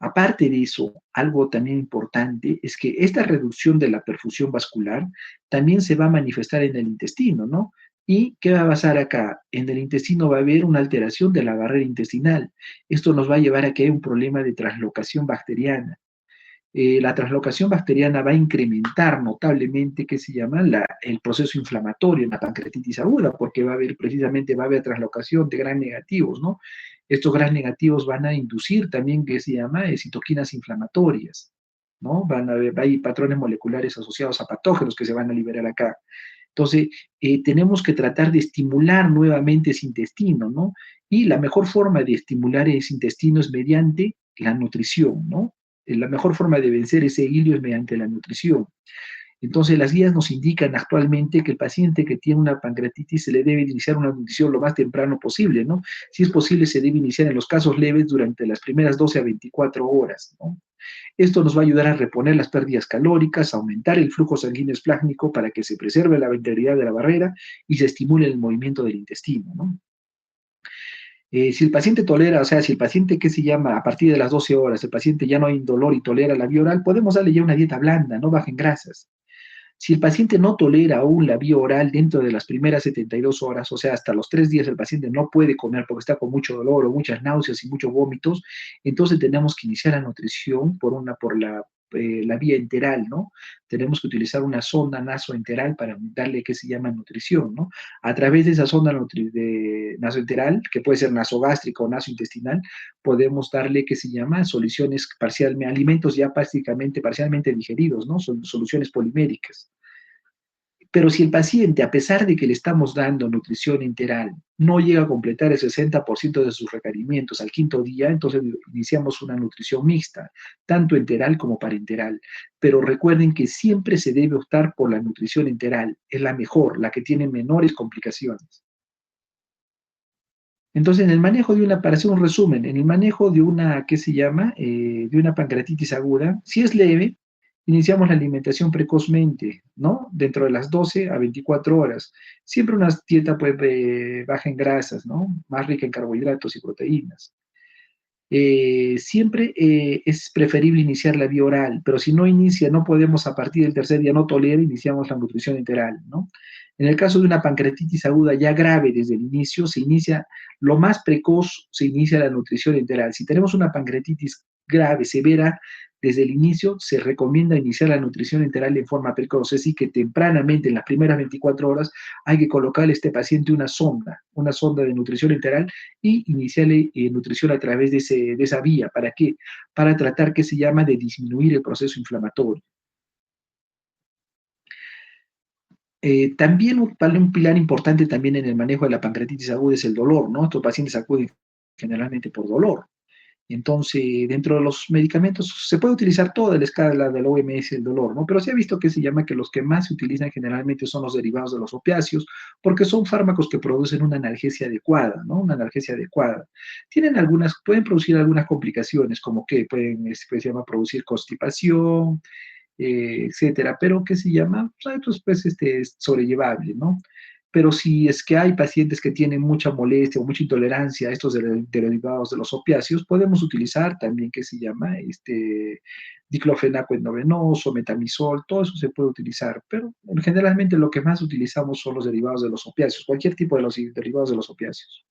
Aparte de eso, algo también importante es que esta reducción de la perfusión vascular también se va a manifestar en el intestino, ¿no? ¿Y qué va a pasar acá? En el intestino va a haber una alteración de la barrera intestinal. Esto nos va a llevar a que haya un problema de translocación bacteriana. La translocación bacteriana va a incrementar notablemente, ¿qué se llama? El proceso inflamatorio en la pancreatitis aguda, porque va a haber precisamente, va a haber translocación de gran negativos, ¿no? Estos gran negativos van a inducir también, ¿qué se llama? Citoquinas inflamatorias, ¿no? Hay patrones moleculares asociados a patógenos que se van a liberar acá. Entonces, tenemos que tratar de estimular nuevamente ese intestino, ¿no? Y la mejor forma de estimular ese intestino es mediante la nutrición, ¿no? La mejor forma de vencer ese hilio es mediante la nutrición. Entonces, las guías nos indican actualmente que el paciente que tiene una pancreatitis se le debe iniciar una nutrición lo más temprano posible, ¿no? Si es posible, se debe iniciar en los casos leves durante las primeras 12 a 24 horas, ¿no? Esto nos va a ayudar a reponer las pérdidas calóricas, aumentar el flujo sanguíneo esplácnico para que se preserve la integridad de la barrera y se estimule el movimiento del intestino, ¿no? Si el paciente tolera, o sea, si el paciente, ¿qué se llama? A partir de las 12 horas, el paciente ya no hay dolor y tolera la vía oral, podemos darle ya una dieta blanda, no baja en grasas. Si el paciente no tolera aún la vía oral dentro de las primeras 72 horas, o sea, hasta los 3 días el paciente no puede comer porque está con mucho dolor o muchas náuseas y muchos vómitos, entonces tenemos que iniciar la nutrición por la vía enteral, ¿no? Tenemos que utilizar una sonda nasoenteral para darle qué se llama nutrición, ¿no? A través de esa sonda nasoenteral, que puede ser nasogástrica o nasointestinal, podemos darle qué se llama soluciones parcialmente, alimentos ya prácticamente parcialmente digeridos, ¿no? Soluciones poliméricas. Pero si el paciente, a pesar de que le estamos dando nutrición enteral, no llega a completar el 60% de sus requerimientos al quinto día, entonces iniciamos una nutrición mixta, tanto enteral como parenteral. Pero recuerden que siempre se debe optar por la nutrición enteral, es la mejor, la que tiene menores complicaciones. Entonces, en el manejo de una, para hacer un resumen, en el manejo de una, ¿qué se llama? De una pancreatitis aguda, si es leve, iniciamos la alimentación precozmente, ¿no? Dentro de las 12 a 24 horas. Siempre una dieta pues, baja en grasas, ¿no? Más rica en carbohidratos y proteínas. Siempre es preferible iniciar la vía oral, pero si no inicia, no podemos a partir del tercer día no tolera, iniciamos la nutrición enteral, ¿no? En el caso de una pancreatitis aguda ya grave desde el inicio, se inicia, lo más precoz, se inicia la nutrición enteral. Si tenemos una pancreatitis grave, severa, desde el inicio se recomienda iniciar la nutrición enteral en forma precoz, es decir, que tempranamente, en las primeras 24 horas, hay que colocarle a este paciente una sonda de nutrición enteral y iniciarle nutrición a través de esa vía. ¿Para qué? Para tratar, ¿qué se llama? De disminuir el proceso inflamatorio. También un pilar importante también en el manejo de la pancreatitis aguda es el dolor, ¿no? Estos pacientes acuden generalmente por dolor. Entonces, dentro de los medicamentos se puede utilizar toda la escala del OMS el dolor, ¿no? Pero se ha visto que se llama que los que más se utilizan generalmente son los derivados de los opiáceos, porque son fármacos que producen una analgesia adecuada, ¿no? Una analgesia adecuada. Pueden producir algunas complicaciones, como que se llama producir constipación, etcétera, pero ¿qué se llama? Pues es sobrellevable, ¿no? Pero si es que hay pacientes que tienen mucha molestia o mucha intolerancia a estos derivados de los opiáceos, podemos utilizar también, ¿qué se llama? Diclofenaco endovenoso, metamizol, todo eso se puede utilizar, pero generalmente lo que más utilizamos son los derivados de los opiáceos, cualquier tipo de los derivados de los opiáceos.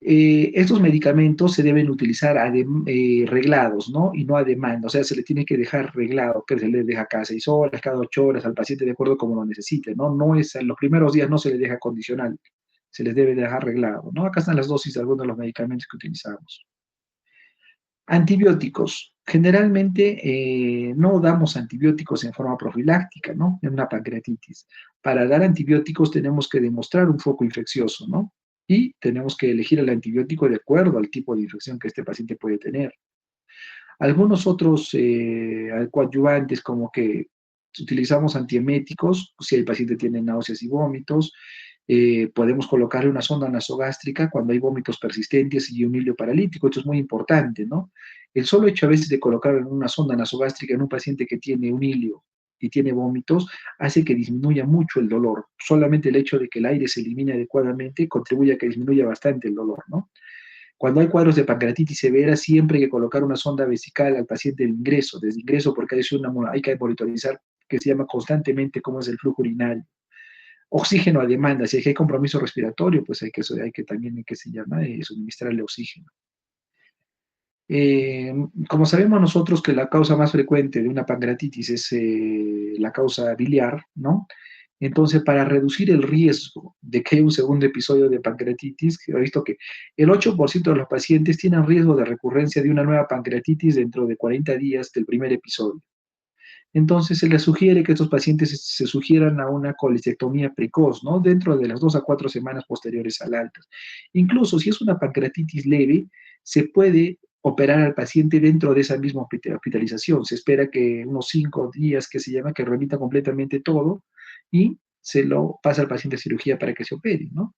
Estos medicamentos se deben utilizar reglados, ¿no? Y no a demanda, o sea, se le tiene que dejar reglado, que se le deja cada 6 horas, cada 8 horas al paciente de acuerdo como lo necesite, ¿no? No es, en los primeros días no se le deja condicional, se les debe dejar reglado, ¿no? Acá están las dosis de algunos de los medicamentos que utilizamos. Antibióticos. Generalmente no damos antibióticos en forma profiláctica, ¿no? En una pancreatitis. Para dar antibióticos tenemos que demostrar un foco infeccioso, ¿no? Y tenemos que elegir el antibiótico de acuerdo al tipo de infección que este paciente puede tener. Algunos otros coadyuvantes, como que utilizamos antieméticos, si el paciente tiene náuseas y vómitos, podemos colocarle una sonda nasogástrica cuando hay vómitos persistentes y un hilio paralítico. Esto es muy importante, ¿no? El solo hecho a veces de colocar una sonda nasogástrica en un paciente que tiene un hilio y tiene vómitos hace que disminuya mucho el dolor. Solamente el hecho de que el aire se elimine adecuadamente contribuye a que disminuya bastante el dolor, ¿no? Cuando hay cuadros de pancreatitis severa, siempre hay que colocar una sonda vesical al paciente desde ingreso, porque hay que monitorizar que se llama constantemente cómo es el flujo urinario. Oxígeno a demanda, si hay compromiso respiratorio, pues hay que también, que se llama, suministrarle oxígeno. Como sabemos nosotros que la causa más frecuente de una pancreatitis es la causa biliar, ¿no? Entonces, para reducir el riesgo de que haya un segundo episodio de pancreatitis, he visto que el 8% de los pacientes tienen riesgo de recurrencia de una nueva pancreatitis dentro de 40 días del primer episodio. Entonces, se les sugiere que estos pacientes se sugieran a una colecistectomía precoz, ¿no? Dentro de las 2 a 4 semanas posteriores al alta. Incluso si es una pancreatitis leve, se puede operar al paciente dentro de esa misma hospitalización. Se espera que unos 5 días, que se llama, que remita completamente todo y se lo pasa al paciente a cirugía para que se opere, ¿no?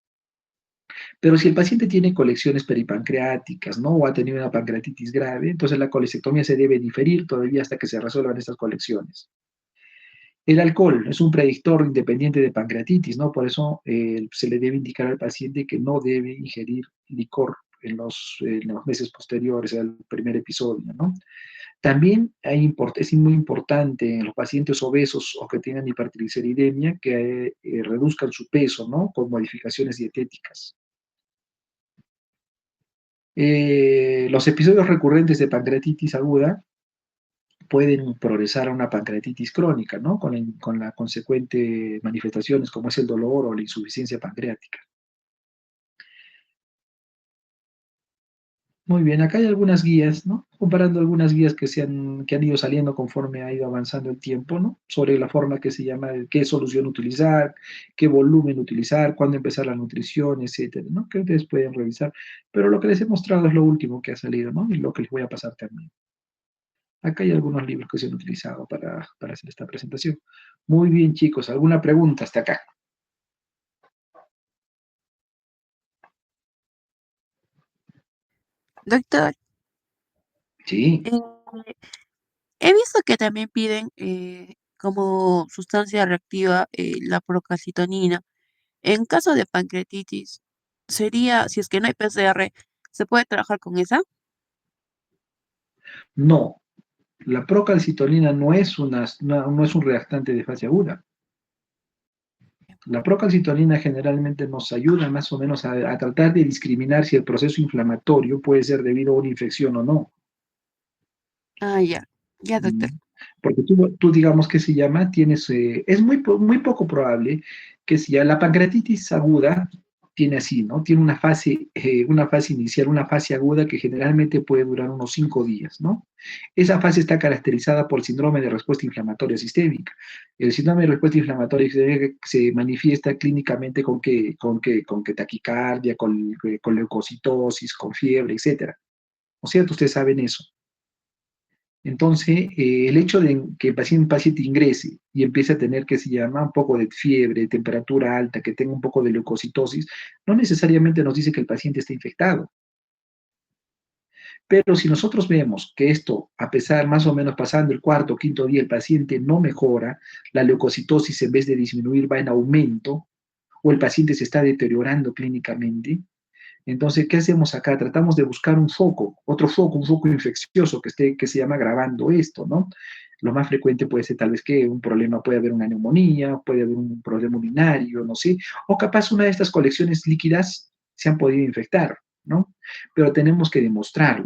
Pero si el paciente tiene colecciones peripancreáticas, ¿no? O ha tenido una pancreatitis grave, entonces la colecistectomía se debe diferir todavía hasta que se resuelvan estas colecciones. El alcohol es un predictor independiente de pancreatitis, ¿no? Por eso se le debe indicar al paciente que no debe ingerir licor en los meses posteriores al primer episodio, ¿no? También es muy importante en los pacientes obesos o que tengan hipertrigliceridemia que reduzcan su peso, ¿no? Con modificaciones dietéticas. Los episodios recurrentes de pancreatitis aguda pueden progresar a una pancreatitis crónica, ¿no? Con la consecuente manifestaciones como es el dolor o la insuficiencia pancreática. Muy bien, acá hay algunas guías, ¿no? Comparando algunas guías que han ido saliendo conforme ha ido avanzando el tiempo, ¿no? Sobre la forma que se llama, qué solución utilizar, qué volumen utilizar, cuándo empezar la nutrición, etcétera, ¿no? Que ustedes pueden revisar. Pero lo que les he mostrado es lo último que ha salido, ¿no? Y lo que les voy a pasar también. Acá hay algunos libros que se han utilizado para hacer esta presentación. Muy bien, chicos. ¿Alguna pregunta hasta acá? Doctor, Sí. eh, he visto que también piden como sustancia reactiva la procalcitonina. En caso de pancreatitis, sería, si es que no hay PCR, ¿se puede trabajar con esa? No. La procalcitonina no es un reactante de fase aguda. La procalcitonina generalmente nos ayuda más o menos a tratar de discriminar si el proceso inflamatorio puede ser debido a una infección o no. Ah, ya, ya, doctor. Mm. Porque tú digamos que se llama, es muy poco probable que si ya la pancreatitis aguda tiene así, ¿no? Tiene una fase inicial, una fase aguda que generalmente puede durar unos 5 días, ¿no? Esa fase está caracterizada por síndrome de respuesta inflamatoria sistémica. El síndrome de respuesta inflamatoria sistémica se manifiesta clínicamente con que taquicardia, con leucocitosis, con fiebre, etcétera. ¿No es cierto? Ustedes saben eso. Entonces, el hecho de que un paciente ingrese y empiece a tener, que se llama, un poco de fiebre, temperatura alta, que tenga un poco de leucocitosis, no necesariamente nos dice que el paciente está infectado. Pero si nosotros vemos que esto, a pesar más o menos pasando el cuarto o quinto día, el paciente no mejora, la leucocitosis en vez de disminuir va en aumento, o el paciente se está deteriorando clínicamente, entonces, ¿qué hacemos acá? Tratamos de buscar un foco infeccioso que se llama agravando esto, ¿no? Lo más frecuente puede ser tal vez que un problema, puede haber una neumonía, puede haber un problema urinario, no sé, o capaz una de estas colecciones líquidas se han podido infectar, ¿no? Pero tenemos que demostrar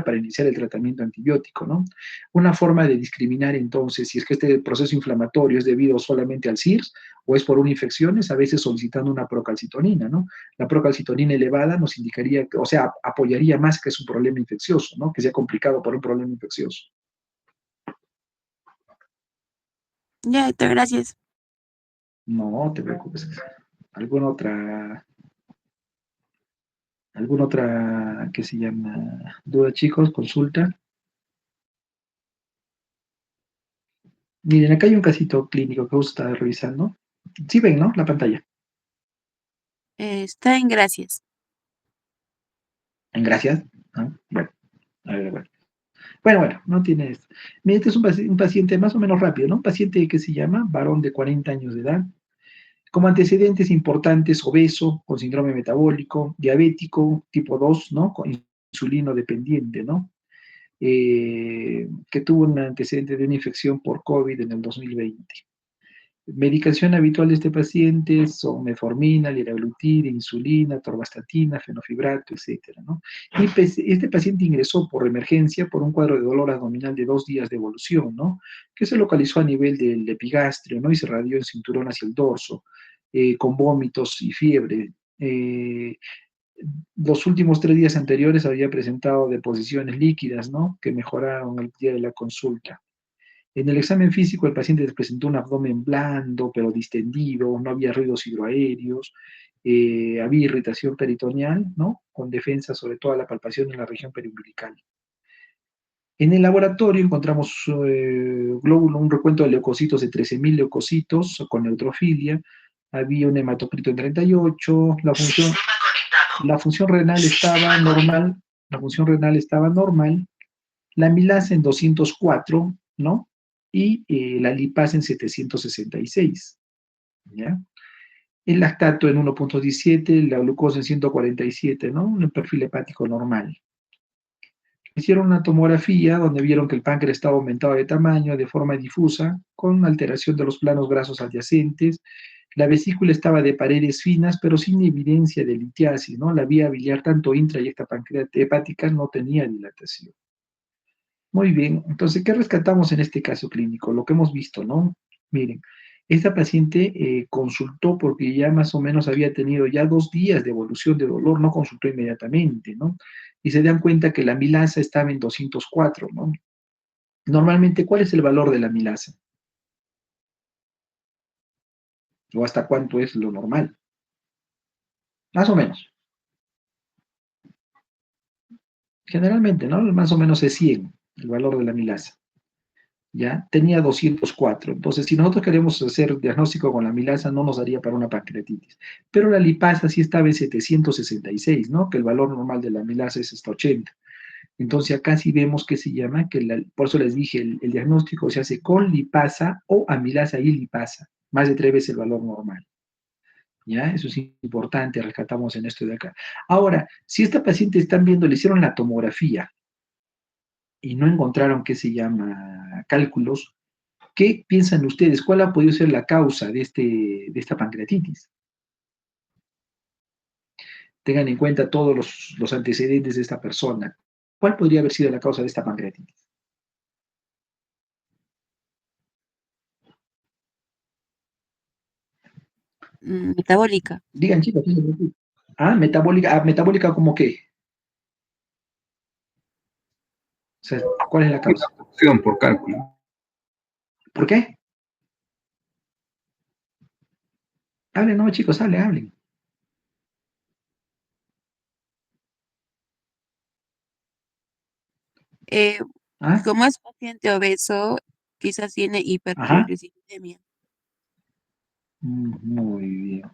para iniciar el tratamiento antibiótico, ¿no? Una forma de discriminar entonces si es que este proceso inflamatorio es debido solamente al SIRS o es por una infección, es a veces solicitando una procalcitonina, ¿no? La procalcitonina elevada nos indicaría, o sea, apoyaría más que es un problema infeccioso, ¿no? Que sea complicado por un problema infeccioso. Ya, doctor, gracias. No te preocupes. ¿Alguna otra, alguna otra que se llama duda, chicos? Consulta. Miren, acá hay un casito clínico que usted está revisando. Sí ven, ¿no? La pantalla. Está en gracias. Gracias. ¿No? Bueno, a ver, a ver. Bueno, no tiene esto. Mira, este es un paciente más o menos rápido, ¿no? Un paciente que se llama varón de 40 años de edad, Como antecedentes importantes, obeso, con síndrome metabólico, diabético, tipo 2, ¿no? Con insulino dependiente, ¿no? Que tuvo un antecedente de una infección por COVID en el 2020. Medicación habitual de este paciente son metformina, liraglutida, insulina, torvastatina, fenofibrato, etcétera, ¿no? Y este paciente ingresó por emergencia por un cuadro de dolor abdominal de 2 días de evolución, ¿no? Que se localizó a nivel del epigastrio, ¿no? Y se radió en cinturón hacia el dorso, con vómitos y fiebre. Los últimos 3 días anteriores había presentado deposiciones líquidas, ¿no? Que mejoraron el día de la consulta. En el examen físico, el paciente presentó un abdomen blando, pero distendido, no había ruidos hidroaéreos, había irritación peritoneal, ¿no? Con defensa sobre toda la palpación en la región periumbilical. En el laboratorio encontramos un recuento de leucocitos de 13.000 leucocitos con neutrofilia, había un hematocrito en 38, la función renal estaba normal, la función renal estaba normal, la amilasa en 204, ¿no? Y la lipasa en 766, ¿ya? El lactato en 1.17, la glucosa en 147, ¿no? Un perfil hepático normal. Hicieron una tomografía donde vieron que el páncreas estaba aumentado de tamaño de forma difusa, con alteración de los planos grasos adyacentes. La vesícula estaba de paredes finas, pero sin evidencia de litiasis, ¿no? La vía biliar, tanto intra y extrapancreática hepática, no tenía dilatación. Muy bien, entonces, ¿qué rescatamos en este caso clínico? Lo que hemos visto, ¿no? Miren, esta paciente consultó porque ya más o menos había tenido ya 2 días de evolución de dolor, no consultó inmediatamente, ¿no? Y se dan cuenta que la amilasa estaba en 204, ¿no? Normalmente, ¿cuál es el valor de la amilasa? ¿O hasta cuánto es lo normal? Más o menos. Generalmente, ¿no? Más o menos es 100, el valor de la amilasa. ¿Ya? Tenía 204. Entonces, si nosotros queremos hacer diagnóstico con la amilasa, no nos daría para una pancreatitis. Pero la lipasa sí estaba en 766, ¿no? Que el valor normal de la amilasa es hasta 80. Entonces, acá sí vemos que se llama, por eso les dije, el diagnóstico se hace con lipasa o amilasa y lipasa, más de 3 veces el valor normal. ¿Ya? Eso es importante, rescatamos en esto de acá. Ahora, si esta paciente están viendo, le hicieron la tomografía y no encontraron, ¿qué se llama? Cálculos. ¿Qué piensan ustedes? ¿Cuál ha podido ser la causa de esta pancreatitis? Tengan en cuenta todos los antecedentes de esta persona. ¿Cuál podría haber sido la causa de esta pancreatitis? Metabólica. Digan, chicos. ¿Sí? Ah, metabólica. Ah, metabólica, ¿cómo qué? O sea, ¿cuál es la causa? Opción por cálculo. ¿Por qué? Hablen, no, chicos, hablen. Eh, ¿Ah? como es paciente obeso, quizás tiene Ajá. hipertrigliceridemia. Muy bien.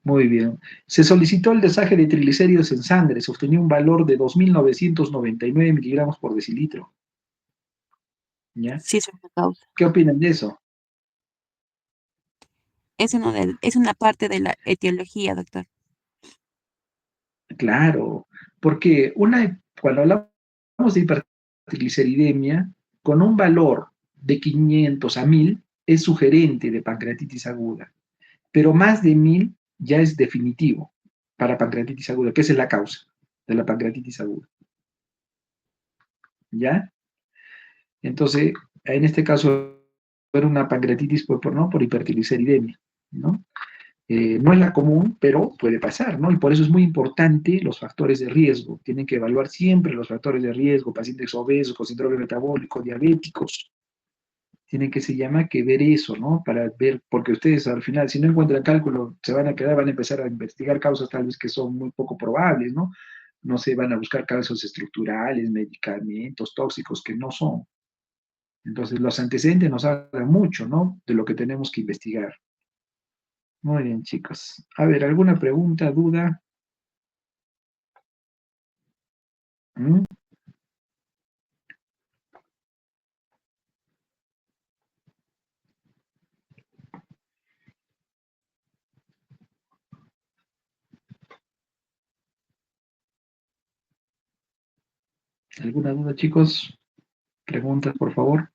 Muy bien. Se solicitó el desaje de triglicéridos en sangre. Se obtenía un valor de 2.999 miligramos por decilitro. ¿Ya? Sí, es una causa. ¿Qué opinan de eso? Es una parte de la etiología, doctor. Claro, porque cuando hablamos de hipertrigliceridemia, con un valor de 500 a 1000 es sugerente de pancreatitis aguda, pero más de 1000 ya es definitivo para pancreatitis aguda, que esa es la causa de la pancreatitis aguda. ¿Ya? Entonces, en este caso era una pancreatitis ¿no? por hipertrigliceridemia, ¿no? No es la común, pero puede pasar, ¿no? Y por eso es muy importante los factores de riesgo. Tienen que evaluar siempre los factores de riesgo, pacientes obesos, con síndrome metabólico, diabéticos. Tienen que se llama que ver eso, ¿no? Para ver, porque ustedes al final, si no encuentran cálculo, se van a quedar, van a empezar a investigar causas tal vez que son muy poco probables, ¿no? No se van a buscar causas estructurales, medicamentos tóxicos que no son. Entonces, los antecedentes nos hablan mucho, ¿no? De lo que tenemos que investigar. Muy bien, chicos. A ver, ¿alguna pregunta, duda? ¿Mm? ¿Alguna duda, chicos? ¿Preguntas, por favor?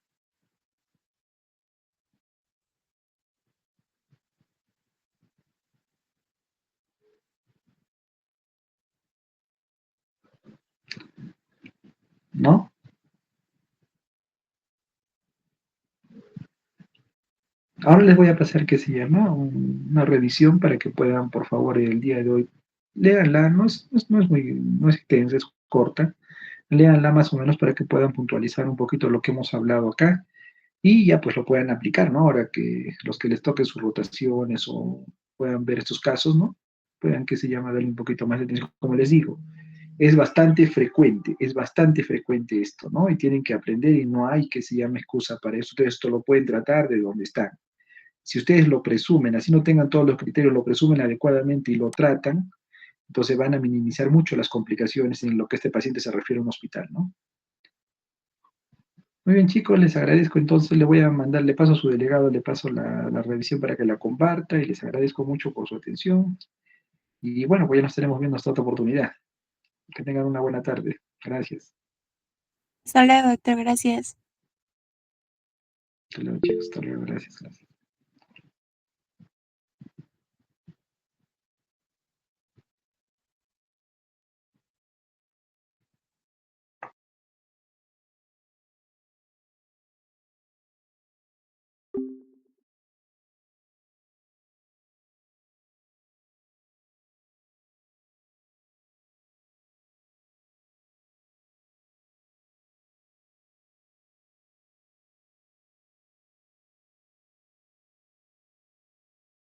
¿No? Ahora les voy a pasar, ¿qué se llama? Una revisión para que puedan, por favor, el día de hoy, léanla, no es extensa, es corta, léanla más o menos para que puedan puntualizar un poquito lo que hemos hablado acá y ya pues lo puedan aplicar, ¿no? Ahora que los que les toquen sus rotaciones o puedan ver estos casos, ¿no? Puedan, ¿qué se llama? Darle un poquito más de atención, como les digo. Es bastante frecuente esto, ¿no? Y tienen que aprender y no hay que se llame excusa para eso. Ustedes esto lo pueden tratar de donde están. Si ustedes lo presumen, así no tengan todos los criterios, lo presumen adecuadamente y lo tratan, entonces van a minimizar mucho las complicaciones en lo que este paciente se refiere a un hospital, ¿no? Muy bien, chicos, les agradezco. Entonces le voy a mandar, le paso a su delegado, le paso la revisión para que la comparta y les agradezco mucho por su atención. Y bueno, pues ya nos estaremos viendo hasta otra oportunidad. Que tengan una buena tarde. Gracias. Hasta luego, doctor, gracias. Hasta luego, chicos. Hasta luego. Gracias. Gracias.